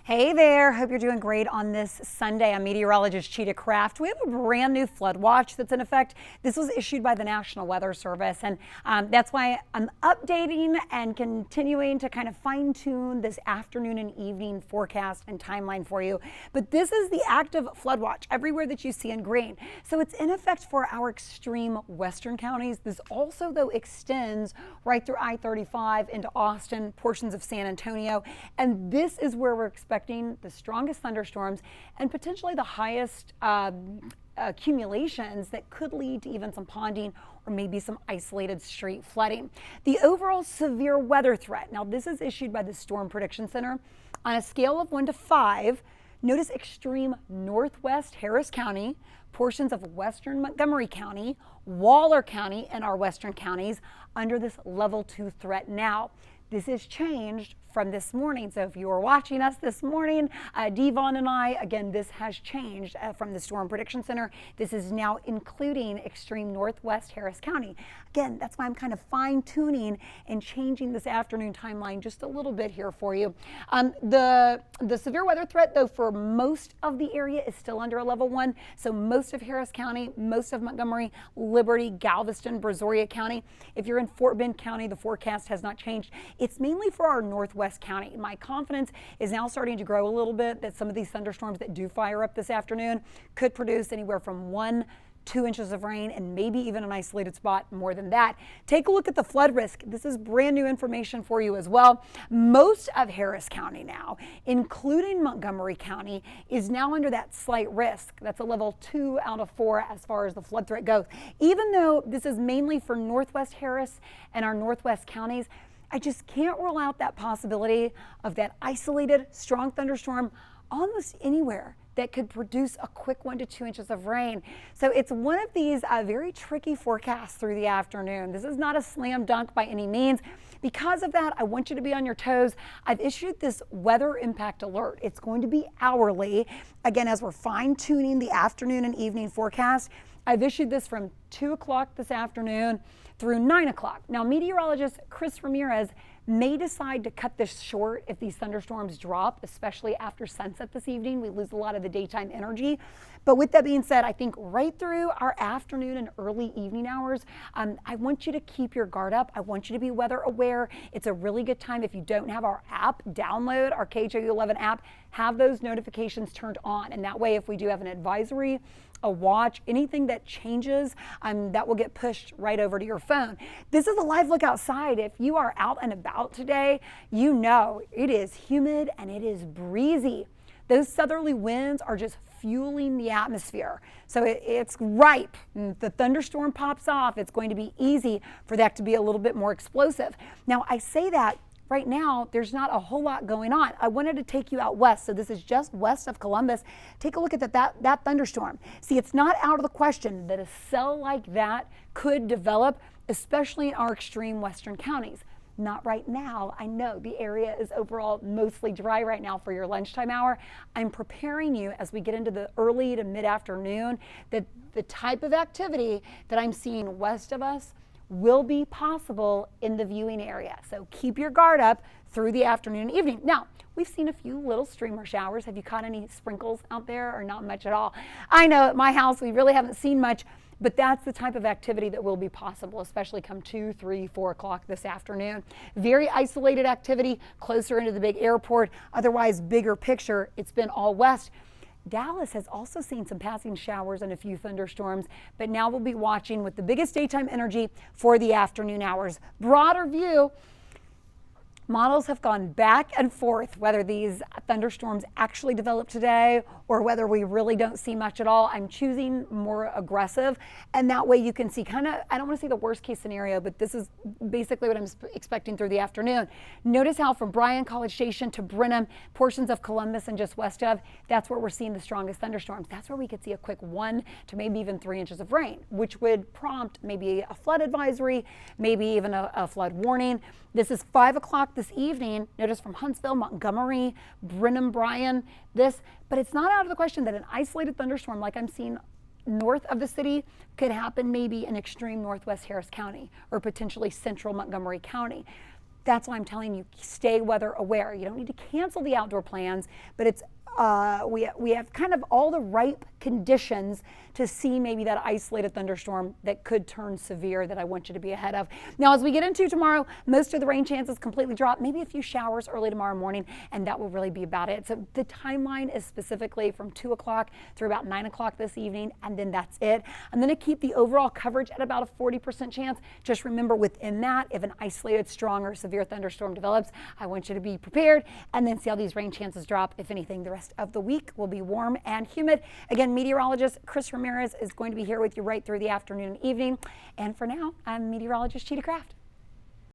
Hey there, hope you're doing great on this Sunday. I'm meteorologist Chita Craft. We have a brand new flood watch that's in effect. This was issued by the National Weather Service, and that's why I'm updating and continuing to kind of fine tune this afternoon and evening forecast and timeline for you. But this is the active flood watch everywhere that you see in green. So it's in effect for our extreme western counties. This also, though, extends right through I-35 into Austin, portions of San Antonio, and this is where we're expecting the strongest thunderstorms and potentially the highest accumulations that could lead to even some ponding or maybe some isolated street flooding. The overall severe weather threat. Now, this is issued by the Storm Prediction Center on a scale of 1 to 5. Notice extreme northwest Harris County, portions of western Montgomery County, Waller County, and our western counties under this level 2 threat now. This has changed from this morning. So if you were watching us this morning, Devon and I, again, this has changed from the Storm Prediction Center. This is now including extreme northwest Harris County. Again, that's why I'm kind of fine tuning and changing this afternoon timeline just a little bit here for you. The severe weather threat, though, for most of the area is still under a level 1. So most of Harris County, most of Montgomery, Liberty, Galveston, Brazoria County. If you're in Fort Bend County, the forecast has not changed. It's mainly for our northwest county. My confidence is now starting to grow a little bit that some of these thunderstorms that do fire up this afternoon could produce anywhere from 1-2 inches of rain and maybe even an isolated spot more than that. Take a look at the flood risk. This is brand new information for you as well. Most of Harris County now, including Montgomery County, is now under that slight risk. That's a level 2 out of 4 as far as the flood threat goes. Even though this is mainly for northwest Harris and our northwest counties, I just can't rule out that possibility of that isolated strong thunderstorm almost anywhere that could produce a quick 1 to 2 inches of rain. So it's one of these very tricky forecasts through the afternoon. This is not a slam dunk by any means. Because of that, I want you to be on your toes. I've issued this weather impact alert. It's going to be hourly. Again, as we're fine tuning the afternoon and evening forecast, I've issued this from 2 o'clock this afternoon through 9 o'clock. Now, meteorologist Chris Ramirez may decide to cut this short if these thunderstorms drop, especially after sunset this evening. We lose a lot of the daytime energy. But with that being said, I think right through our afternoon and early evening hours, I want you to keep your guard up. I want you to be weather aware. It's a really good time. If you don't have our app, download our KHOU11 app, have those notifications turned on. And that way, if we do have an advisory, a watch, anything that changes, that will get pushed right over to your phone. This is a live look outside. If you are out and about today, you know it is humid and it is breezy. Those southerly winds are just fueling the atmosphere. So it's ripe. If the thunderstorm pops off, it's going to be easy for that to be a little bit more explosive. Now, I say that right now, there's not a whole lot going on. I wanted to take you out west. So this is just west of Columbus. Take a look at that thunderstorm. See, it's not out of the question that a cell like that could develop, especially in our extreme western counties. Not right now. I know the area is overall mostly dry right now for your lunchtime hour. I'm preparing you as we get into the early to mid-afternoon that the type of activity that I'm seeing west of us will be possible in the viewing area. So keep your guard up through the afternoon and evening. Now, we've seen a few little streamer showers. Have you caught any sprinkles out there or not much at all? I know at my house we really haven't seen much, but that's the type of activity that will be possible, especially come 2, 3, 4 o'clock this afternoon. Very isolated activity closer into the big airport. Otherwise, bigger picture, it's been all west. Dallas has also seen some passing showers and a few thunderstorms, but now we'll be watching with the biggest daytime energy for the afternoon hours. Broader view, models have gone back and forth whether these thunderstorms actually develop today or whether we really don't see much at all. I'm choosing more aggressive, and that way you can see kind of, I don't want to say the worst case scenario, but this is basically what I'm expecting through the afternoon. Notice how from Bryan, College Station to Brenham, portions of Columbus and just west of, that's where we're seeing the strongest thunderstorms. That's where we could see a quick 1 to maybe even 3 inches of rain, which would prompt maybe a flood advisory, maybe even a flood warning. This is 5 o'clock this evening. Notice from Huntsville, Montgomery, Brenham, Bryan, but it's not out of the question that an isolated thunderstorm like I'm seeing north of the city could happen maybe in extreme northwest Harris County or potentially central Montgomery County. That's why I'm telling you, stay weather aware. You don't need to cancel the outdoor plans, but it's we have kind of all the ripe conditions to see maybe that isolated thunderstorm that could turn severe that I want you to be ahead of. Now, as we get into tomorrow, most of the rain chances completely drop, maybe a few showers early tomorrow morning, and that will really be about it. So the timeline is specifically from 2 o'clock through about 9 o'clock this evening, and then that's it. I'm going to keep the overall coverage at about a 40% chance. Just remember, within that, if an isolated strong or severe thunderstorm develops, I want you to be prepared, and then see how these rain chances drop. If anything, the rest of the week will be warm and humid. Again, meteorologist Chris Ramirez is going to be here with you right through the afternoon and evening. And for now, I'm Meteorologist Chita Craft.